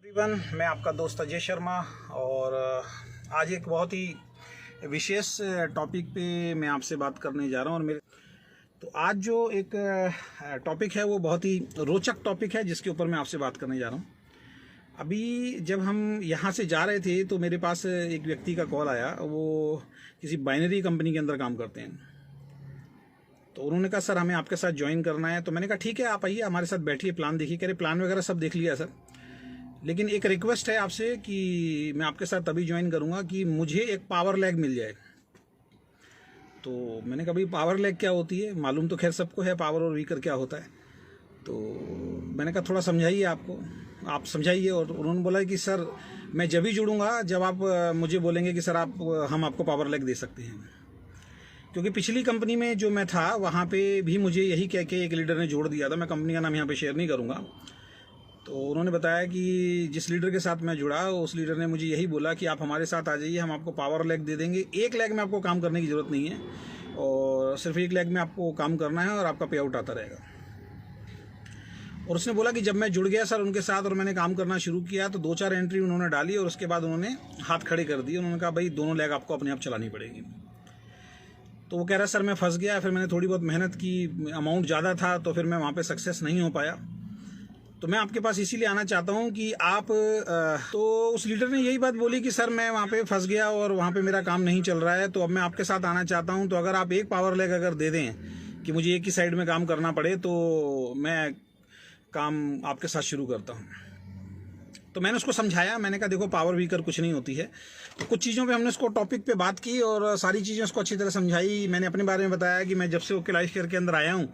Everyone, मैं आपका दोस्त अजय शर्मा और आज एक बहुत ही विशेष टॉपिक पे मैं आपसे बात करने जा रहा हूँ। तो आज जो एक टॉपिक है वो बहुत ही रोचक टॉपिक है जिसके ऊपर मैं आपसे बात करने जा रहा हूँ। अभी जब हम यहाँ से जा रहे थे तो मेरे पास एक व्यक्ति का कॉल आया। वो किसी बाइनरी कंपनी के अंदर काम करते हैं। तो उन्होंने कहा सर हमें आपके साथ ज्वाइन करना है। तो मैंने कहा ठीक है, आप आइए हमारे साथ बैठिए, प्लान देखिए। कह रहे प्लान वगैरह सब देख लिया सर, लेकिन एक रिक्वेस्ट है आपसे कि मैं आपके साथ तभी ज्वाइन करूंगा कि मुझे एक पावर लैग मिल जाए। तो मैंने कहा भाई पावर लैग क्या होती है? मालूम तो खैर सबको है पावर और वीकर क्या होता है। तो मैंने कहा थोड़ा समझाइए, आप समझाइए। और उन्होंने बोला कि सर मैं जब ही जुड़ूंगा जब आप मुझे बोलेंगे कि सर हम आपको पावर लैग दे सकते हैं। क्योंकि पिछली कंपनी में जो मैं था वहाँ पे भी मुझे यही कह के एक लीडर ने जोड़ दिया था। मैं कंपनी का नाम यहाँ पे शेयर नहीं करूँगा। तो उन्होंने बताया कि जिस लीडर के साथ मैं जुड़ा उस लीडर ने मुझे यही बोला कि आप हमारे साथ आ जाइए, हम आपको पावर लैग दे देंगे। 1 लैग में आपको काम करने की ज़रूरत नहीं है और सिर्फ 1 लैग में आपको काम करना है और आपका पे आउट आता रहेगा। और उसने बोला कि जब मैं जुड़ गया सर उनके साथ और मैंने काम करना शुरू किया तो 2-4 एंट्री उन्होंने डाली और उसके बाद उन्होंने हाथ खड़े कर दिए। उन्होंने कहा भाई दोनों लैग आपको अपने आप चलानी पड़ेगी। तो वो कह रहा सर मैं फंस गया। फिर मैंने थोड़ी बहुत मेहनत की, अमाउंट ज़्यादा था तो फिर मैं वहाँ पे सक्सेस नहीं हो पाया। तो मैं आपके पास इसीलिए आना चाहता हूँ कि आप तो उस लीडर ने यही बात बोली कि सर मैं वहाँ पे फंस गया और वहाँ पे मेरा काम नहीं चल रहा है, तो अब मैं आपके साथ आना चाहता हूँ। तो अगर आप एक पावर लैग अगर दे दें कि मुझे एक ही साइड में काम करना पड़े तो मैं काम आपके साथ शुरू करता हूँ। तो मैंने उसको समझाया। मैंने कहा देखो पावर वीकर कुछ नहीं होती है। तो कुछ चीज़ों पे हमने उसको टॉपिक पे बात की और सारी चीज़ें उसको अच्छी तरह समझाई। मैंने अपने बारे में बताया कि मैं जब से ओके लाइफ केयर के अंदर आया हूँ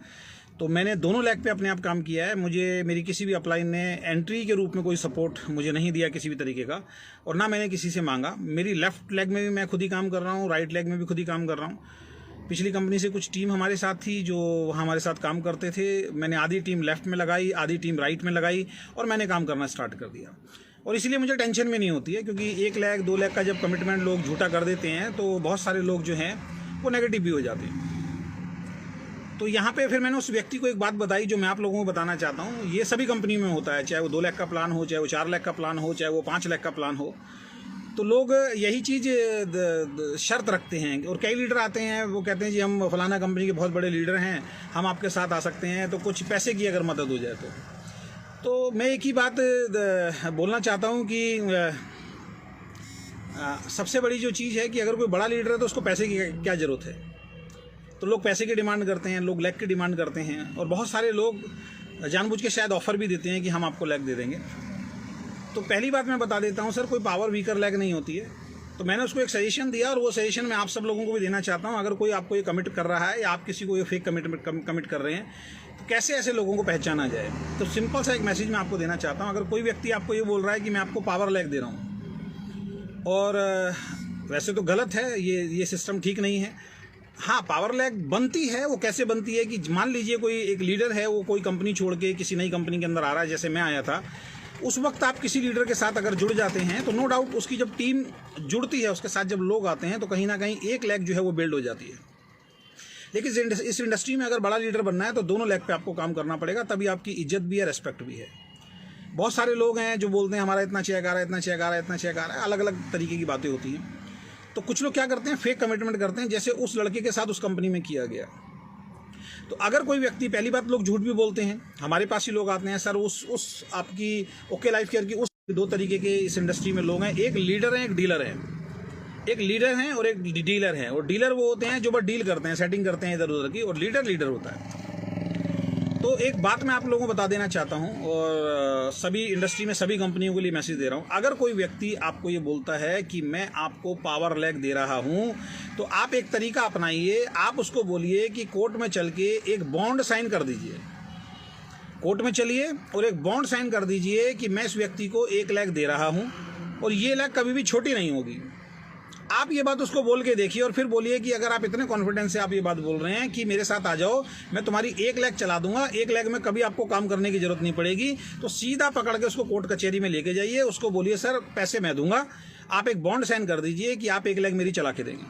तो मैंने दोनों लैग पे अपने आप काम किया है। मुझे मेरी किसी भी अपलाइन ने एंट्री के रूप में कोई सपोर्ट मुझे नहीं दिया किसी भी तरीके का, और ना मैंने किसी से मांगा। मेरी लेफ्ट लेग में भी मैं खुद ही काम कर रहा हूँ, राइट लेग में भी खुद ही काम कर रहा हूँ। पिछली कंपनी से कुछ टीम हमारे साथ थी जो वहाँ हमारे साथ काम करते थे। मैंने आधी टीम लेफ्ट में लगाई, आधी टीम राइट में लगाई और मैंने काम करना स्टार्ट कर दिया। और इसलिए मुझे टेंशन में नहीं होती है, क्योंकि 1 लैग 2 लैग का जब कमिटमेंट लोग झूठा कर देते हैं तो बहुत सारे लोग जो हैं वो नेगेटिव भी हो जाते हैं। तो यहाँ पे फिर मैंने उस व्यक्ति को एक बात बताई जो मैं आप लोगों को बताना चाहता हूँ। ये सभी कंपनी में होता है, चाहे वो 2 लाख का प्लान हो, चाहे वो 4 लाख का प्लान हो, चाहे वो 5 लाख का प्लान हो। तो लोग यही चीज़ शर्त रखते हैं। और कई लीडर आते हैं वो कहते हैं जी हम फलाना कंपनी के बहुत बड़े लीडर हैं, हम आपके साथ आ सकते हैं तो कुछ पैसे की अगर मदद हो जाए तो मैं एक ही बात बोलना चाहता हूँ कि सबसे बड़ी जो चीज़ है कि अगर कोई बड़ा लीडर है तो उसको पैसे की क्या ज़रूरत है। तो लोग पैसे की डिमांड करते हैं, लोग लैग की डिमांड करते हैं और बहुत सारे लोग जानबूझ के शायद ऑफ़र भी देते हैं कि हम आपको लैग दे देंगे। तो पहली बात मैं बता देता हूँ सर, कोई पावर वीकर लैग नहीं होती है। तो मैंने उसको एक सजेशन दिया और वो सजेशन मैं आप सब लोगों को भी देना चाहता हूँ। अगर कोई आपको ये कमिट कर रहा है या आप किसी को ये फेक कमिट कर रहे हैं तो कैसे ऐसे लोगों को पहचाना जाए। तो सिंपल सा एक मैसेज मैं आपको देना चाहता हूँ। अगर कोई व्यक्ति आपको ये बोल रहा है कि मैं आपको पावर लैग दे रहा हूँ, और वैसे तो गलत है, ये सिस्टम ठीक नहीं है। हाँ, पावर लैग बनती है। वो कैसे बनती है कि मान लीजिए कोई एक लीडर है, वो कोई कंपनी छोड़ के किसी नई कंपनी के अंदर आ रहा है, जैसे मैं आया था। उस वक्त आप किसी लीडर के साथ अगर जुड़ जाते हैं तो नो डाउट उसकी जब टीम जुड़ती है, उसके साथ जब लोग आते हैं तो कहीं ना कहीं 1 लैग जो है वो बिल्ड हो जाती है। लेकिन इस इंडस्ट्री में अगर बड़ा लीडर बनना है तो दोनों लैग पे आपको काम करना पड़ेगा, तभी आपकी इज्जत भी है, रेस्पेक्ट भी है। बहुत सारे लोग हैं जो बोलते हैं हमारा इतना चेक आ रहा है, इतना चेक आ रहा है, इतना चेक आ रहा है। अलग अलग तरीके की बातें होती हैं। तो कुछ लोग क्या करते हैं, फेक कमिटमेंट करते हैं, जैसे उस लड़के के साथ उस कंपनी में किया गया। तो अगर कोई व्यक्ति, पहली बात लोग झूठ भी बोलते हैं। हमारे पास ही लोग आते हैं सर उस आपकी ओके लाइफ केयर की उस 2 तरीके के इस इंडस्ट्री में लोग हैं, एक लीडर है, एक डीलर है। एक लीडर हैं और एक डीलर हैं। और डीलर वो होते हैं जो बस डील करते हैं, सेटिंग करते हैं इधर उधर की, और लीडर होता है। तो एक बात मैं आप लोगों को बता देना चाहता हूं और सभी इंडस्ट्री में सभी कंपनियों के लिए मैसेज दे रहा हूं। अगर कोई व्यक्ति आपको ये बोलता है कि मैं आपको पावर लैग दे रहा हूं तो आप एक तरीका अपनाइए। आप उसको बोलिए कि कोर्ट में चल के एक बॉन्ड साइन कर दीजिए। कोर्ट में चलिए और एक बॉन्ड साइन कर दीजिए कि मैं इस व्यक्ति को 1 लैग दे रहा हूं और ये लैग कभी भी छोटी नहीं होगी। आप ये बात उसको बोल के देखिए और फिर बोलिए कि अगर आप इतने कॉन्फिडेंस से आप ये बात बोल रहे हैं कि मेरे साथ आ जाओ, मैं तुम्हारी 1 लैग चला दूंगा, 1 लैग में कभी आपको काम करने की जरूरत नहीं पड़ेगी, तो सीधा पकड़ के उसको कोर्ट कचहरी में लेके जाइए। उसको बोलिए सर पैसे मैं दूंगा, आप एक बॉन्ड साइन कर दीजिए कि आप 1 लैग मेरी चला के देंगे।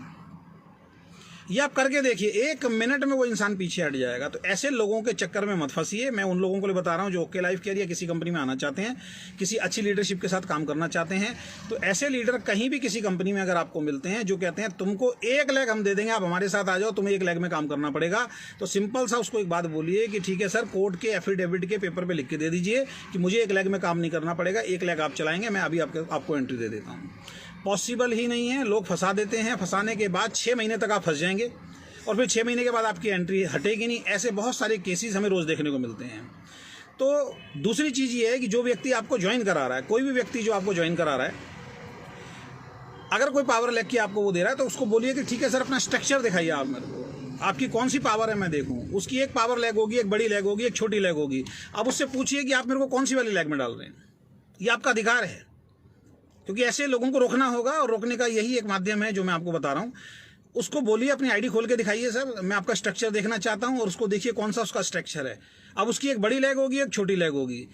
ये आप करके देखिए, 1 मिनट में वो इंसान पीछे हट जाएगा। तो ऐसे लोगों के चक्कर में मत फंसिए। मैं उन लोगों को लिए बता रहा हूँ जो ओके लाइफ केयर या किसी कंपनी में आना चाहते हैं, किसी अच्छी लीडरशिप के साथ काम करना चाहते हैं। तो ऐसे लीडर कहीं भी किसी कंपनी में अगर आपको मिलते हैं जो कहते हैं तुमको 1 लाख हम दे देंगे, आप हमारे साथ आ जाओ, तुम्हें 1 लाख में काम करना पड़ेगा, तो सिंपल सा उसको एक बात बोलिए कि ठीक है सर, कोर्ट के एफिडेविट के पेपर पर लिख के दे दीजिए कि मुझे 1 लाख में काम नहीं करना पड़ेगा, 1 लाख आप चलाएंगे, मैं अभी आपको एंट्री दे देता हूँ। पॉसिबल ही नहीं है। लोग फंसा देते हैं, फंसाने के बाद 6 महीने तक आप फंस जाएंगे और फिर 6 महीने के बाद आपकी एंट्री हटेगी नहीं। ऐसे बहुत सारे केसेस हमें रोज़ देखने को मिलते हैं। तो दूसरी चीज़ ये है कि जो व्यक्ति आपको ज्वाइन करा रहा है, कोई भी व्यक्ति जो आपको ज्वाइन करा रहा है, अगर कोई पावर लेग की आपको वो दे रहा है तो उसको बोलिए कि ठीक है सर, अपना स्ट्रक्चर दिखाइए आप मेरे को, आपकी कौन सी पावर है मैं देखूं। उसकी एक पावर लेग होगी, एक बड़ी लेग होगी, एक छोटी लेग होगी। अब उससे पूछिए कि आप मेरे को कौन सी वाली लेग में डाल रहे हैं। ये आपका अधिकार है, क्योंकि ऐसे लोगों को रोकना होगा और रोकने का यही एक माध्यम है जो मैं आपको बता रहा हूँ। उसको बोलिए अपनी आईडी खोल के दिखाइए, सर मैं आपका स्ट्रक्चर देखना चाहता हूँ, और उसको देखिए कौन सा उसका स्ट्रक्चर है। अब उसकी एक बड़ी लेग होगी, एक छोटी लेग होगी,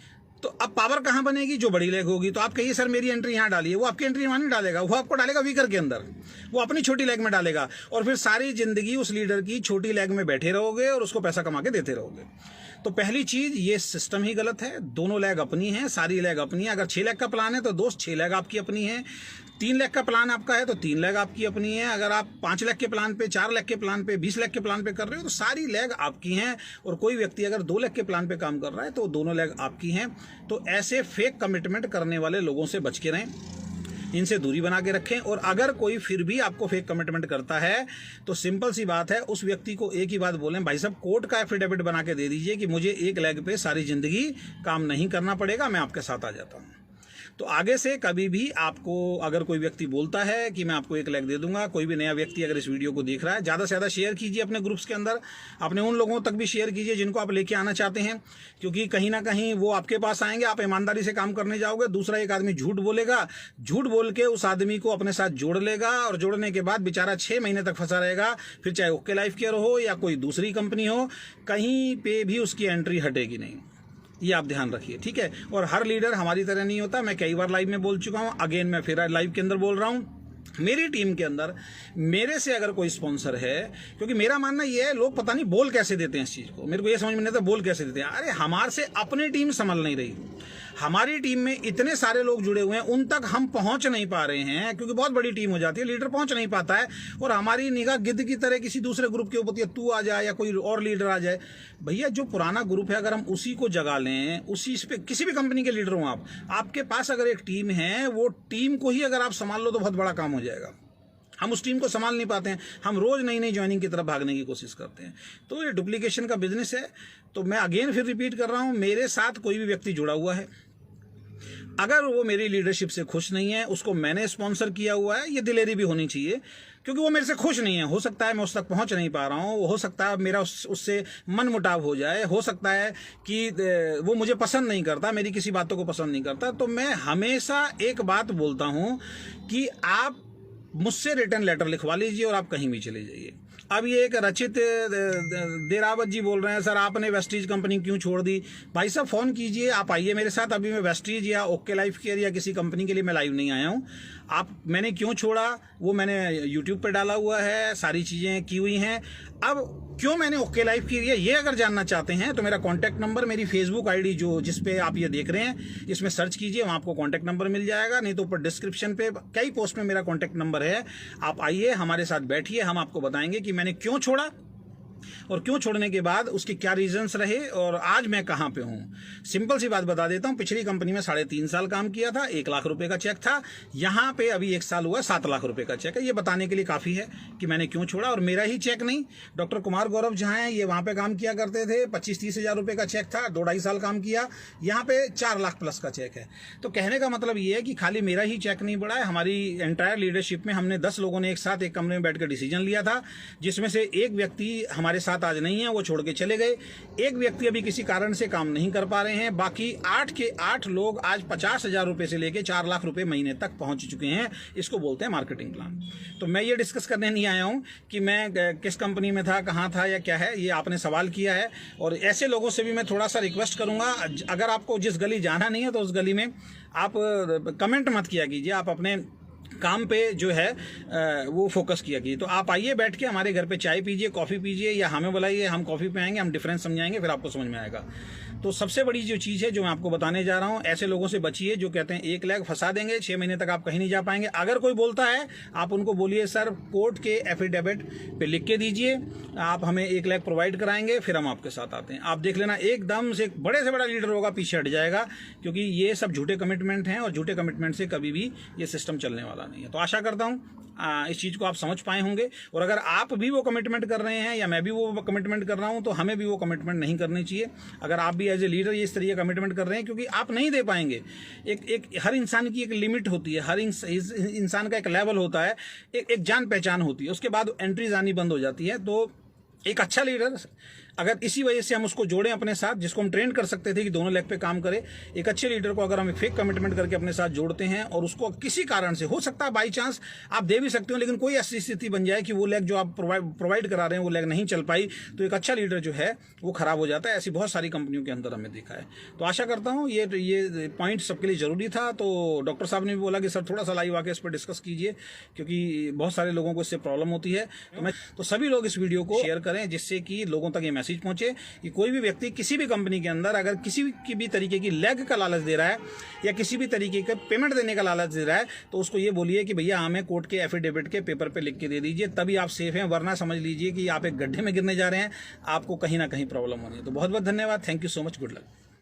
तो अब पावर कहाँ बनेगी? जो बड़ी लेग होगी। तो आप कहिए सर मेरी एंट्री यहाँ डालिए, वो आपकी एंट्री वहाँ नहीं डालेगा, वो आपको डालेगा वीकर के अंदर, वो अपनी छोटी लेग में डालेगा, और फिर सारी जिंदगी उस लीडर की छोटी लेग में बैठे रहोगे और उसको पैसा कमा के देते रहोगे। तो पहली चीज, ये सिस्टम ही गलत है। दोनों लेग अपनी है, सारी लेग अपनी है। अगर 6 लाख का प्लान है तो दोस्त 6 लाख आपकी अपनी है। 3 लाख का प्लान आपका है तो 3 लाख आपकी अपनी है। अगर आप 5 लाख के प्लान पे, 4 लाख के प्लान पे, 20 लाख के प्लान पे कर रहे हो तो सारी लेग आपकी हैं। और कोई व्यक्ति अगर 2 लाख के प्लान पे काम कर रहा है तो दोनों लेग आपकी हैं। तो ऐसे फेक कमिटमेंट करने वाले लोगों से बच के रहें, इनसे दूरी बना के रखें। और अगर कोई फिर भी आपको फेक कमिटमेंट करता है तो सिंपल सी बात है, उस व्यक्ति को एक ही बात बोलें, भाई साहब कोर्ट का एफिडेविट बना के दे दीजिए कि मुझे 1 लाख पे सारी जिंदगी काम नहीं करना पड़ेगा, मैं आपके साथ आ जाता हूँ। तो आगे से कभी भी आपको अगर कोई व्यक्ति बोलता है कि मैं आपको 1 लाख दे दूंगा, कोई भी नया व्यक्ति अगर इस वीडियो को देख रहा है, ज़्यादा से ज़्यादा शेयर कीजिए अपने ग्रुप्स के अंदर, अपने उन लोगों तक भी शेयर कीजिए जिनको आप लेके आना चाहते हैं, क्योंकि कहीं ना कहीं वो आपके पास आएंगे, आप ईमानदारी से काम करने जाओगे, दूसरा एक आदमी झूठ बोलेगा, झूठ बोल के उस आदमी को अपने साथ जोड़ लेगा, और जोड़ने के बाद बेचारा 6 महीने तक फंसा रहेगा। फिर चाहे ओके लाइफ केयर हो या कोई दूसरी कंपनी हो, कहीं पे भी उसकी एंट्री हटेगी नहीं। ये आप ध्यान रखिए, ठीक है। और हर लीडर हमारी तरह नहीं होता। मैं कई बार लाइव में बोल चुका हूँ, अगेन मैं फिर लाइव के अंदर बोल रहा हूँ। मेरी टीम के अंदर मेरे से अगर कोई स्पॉन्सर है, क्योंकि मेरा मानना ये है, लोग पता नहीं बोल कैसे देते हैं इस चीज़ को, मेरे को ये समझ में नहीं आता बोल कैसे देते हैं। अरे हमारे से अपनी टीम संभल नहीं रही, हमारी टीम में इतने सारे लोग जुड़े हुए हैं, उन तक हम पहुंच नहीं पा रहे हैं, क्योंकि बहुत बड़ी टीम हो जाती है, लीडर पहुंच नहीं पाता है, और हमारी निगाह गिद्ध की तरह किसी दूसरे ग्रुप के ऊपर, तू आ जाए या कोई और लीडर आ जाए। भैया जो पुराना ग्रुप है अगर हम उसी को जगा लें, उसी पे, किसी भी कंपनी के लीडर हो आप, आपके पास अगर एक टीम है, वो टीम को ही अगर आप संभाल लो तो बहुत बड़ा काम हो जाएगा। हम उस टीम को संभाल नहीं पाते हैं, हम रोज नई नई ज्वाइनिंग की तरफ भागने की कोशिश करते हैं। तो ये डुप्लीकेशन का बिजनेस है। तो मैं अगेन फिर रिपीट कर रहा हूं, मेरे साथ कोई भी व्यक्ति जुड़ा हुआ है, अगर वो मेरी लीडरशिप से खुश नहीं है, उसको मैंने स्पॉन्सर किया हुआ है, ये दिलेरी भी होनी चाहिए, क्योंकि वो मेरे से खुश नहीं है। हो सकता है मैं उस तक पहुंच नहीं पा रहा हूं, हो सकता है मेरा उससे मन मुटाव हो जाए, हो सकता है कि वो मुझे पसंद नहीं करता, मेरी किसी बातों को पसंद नहीं करता। तो मैं हमेशा एक बात बोलता हूं कि आप मुझसे रिटर्न लेटर लिखवा लीजिए और आप कहीं भी चले जाइए। अब ये एक रचित देरावत जी बोल रहे हैं, सर आपने वेस्टीज कंपनी क्यों छोड़ दी? भाई साहब फ़ोन कीजिए, आप आइए मेरे साथ। अभी मैं वेस्टीज या ओके लाइफ केयर या किसी कंपनी के लिए मैं लाइव नहीं आया हूँ। मैंने क्यों छोड़ा वो मैंने यूट्यूब पे डाला हुआ है, सारी चीज़ें की हुई हैं। अब क्यों मैंने ओके लाइफ की है, ये अगर जानना चाहते हैं तो मेरा कॉन्टैक्ट नंबर, मेरी फेसबुक आईडी जो जिस पे आप ये देख रहे हैं, इसमें सर्च कीजिए, वहाँ आपको कॉन्टैक्ट नंबर मिल जाएगा। नहीं तो ऊपर डिस्क्रिप्शन पे कई पोस्ट में मेरा कॉन्टैक्ट नंबर है। आप आइए, हमारे साथ बैठिए, हम आपको बताएंगे कि मैंने क्यों छोड़ा और क्यों छोड़ने के बाद उसके क्या रीजंस रहे और आज मैं कहाँ पे हूँ। सिंपल सी बात बता देता हूँ, पिछली कंपनी में 3.5 साल काम किया था, 1 लाख रुपए का चेक था। यहाँ पे अभी 1 साल हुआ, 7 लाख रुपए का चेक है। ये बताने के लिए काफ़ी है कि मैंने क्यों छोड़ा। और मेरा ही चेक नहीं, डॉक्टर कुमार गौरव जहाँ हैं, ये वहाँ पे काम किया करते थे, 25-30 हज़ार रुपये का चेक था, 2-2.5 साल काम किया, यहाँ पे 4 लाख प्लस का चेक है। तो कहने का मतलब ये है कि खाली मेरा ही चेक नहीं बढ़ा है, हमारी एंटायर लीडरशिप में हमने 10 लोगों ने एक साथ एक कमरे में बैठ कर डिसीजन लिया था, जिसमें से एक व्यक्ति हमारे साथ आज नहीं है, वो छोड़ के चले गए। एक व्यक्ति अभी किसी कारण से काम नहीं कर पा रहे हैं। बाकी 8 के 8 लोग आज 50,000 रुपए से लेके 4 लाख रुपए महीने तक पहुंच चुके हैं। इसको बोलते हैं मार्केटिंग प्लान। तो मैं ये डिस्कस करने नहीं आया हूं कि मैं किस कंपनी में था, कहां था या क्या है। ये आपने सवाल किया है और ऐसे लोगों से भी मैं थोड़ा सा रिक्वेस्ट करूंगा, अगर आपको जिस गली जाना नहीं है तो उस गली में आप कमेंट मत किया कीजिए, आप अपने काम पे जो है वो फोकस किया कीजिए। तो आप आइए, बैठ के हमारे घर पे चाय पीजिए, कॉफ़ी पीजिए, या हमें बुलाइए, हम कॉफ़ी पे आएंगे, हम डिफरेंस समझाएंगे, फिर आपको समझ में आएगा। तो सबसे बड़ी जो चीज़ है जो मैं आपको बताने जा रहा हूँ, ऐसे लोगों से बचिए जो कहते हैं 1 लाख फंसा देंगे, 6 महीने तक आप कहीं नहीं जा पाएंगे। अगर कोई बोलता है, आप उनको बोलिए सर कोर्ट के एफिडेविट पे लिख के दीजिए, आप हमें 1 लाख प्रोवाइड कराएंगे, फिर हम आपके साथ आते हैं। आप देख लेना, एकदम से बड़े से बड़ा लीडर होगा पीछे हट जाएगा, क्योंकि ये सब झूठे कमिटमेंट हैं और झूठे कमिटमेंट से कभी भी ये सिस्टम चलने वाला नहीं है। तो आशा करता हूँ इस चीज़ को आप समझ पाए होंगे। और अगर आप भी वो कमिटमेंट कर रहे हैं या मैं भी वो कमिटमेंट कर रहा हूं, तो हमें भी वो कमिटमेंट नहीं करनी चाहिए। अगर आप भी एज ए लीडर ये इस तरीके का कमिटमेंट कर रहे हैं, क्योंकि आप नहीं दे पाएंगे। एक हर इंसान की एक लिमिट होती है, हर इंसान का एक लेवल होता है, एक जान पहचान होती है, उसके बाद एंट्रीज आनी बंद हो जाती है। तो एक अच्छा लीडर, अगर इसी वजह से हम उसको जोड़ें अपने साथ, जिसको हम ट्रेन कर सकते थे कि दोनों लेग पे काम करे, एक अच्छे लीडर को अगर हम एक फेक कमिटमेंट करके अपने साथ जोड़ते हैं और उसको किसी कारण से, हो सकता है बाई चांस आप दे भी सकते हो, लेकिन कोई ऐसी स्थिति बन जाए कि वो लेग जो आप प्रोवाइड करा रहे हैं वो लेग नहीं चल पाई, तो एक अच्छा लीडर जो है वो खराब हो जाता है। ऐसी बहुत सारी कंपनियों के अंदर हमने देखा है। तो आशा करता हूँ ये पॉइंट सबके लिए जरूरी था। तो डॉक्टर साहब ने भी बोला कि सर थोड़ा सा लाइव आके इस पर डिस्कस कीजिए, क्योंकि बहुत सारे लोगों को इससे प्रॉब्लम होती है। तो सभी लोग इस वीडियो को शेयर करें, जिससे कि लोगों तक ये मैसेज पहुंचे कि कोई भी व्यक्ति किसी भी कंपनी के अंदर अगर किसी भी तरीके की लेग का लालच दे रहा है या किसी भी तरीके का पेमेंट देने का लालच दे रहा है, तो उसको ये बोलिए कि भैया हमें कोर्ट के एफिडेविट के पेपर पे लिख के दे दीजिए, तभी आप सेफ हैं। वरना समझ लीजिए कि आप एक गड्ढे में गिरने जा रहे हैं, आपको कहीं ना कहीं प्रॉब्लम होनी है। तो बहुत बहुत धन्यवाद, thank you so much, good luck.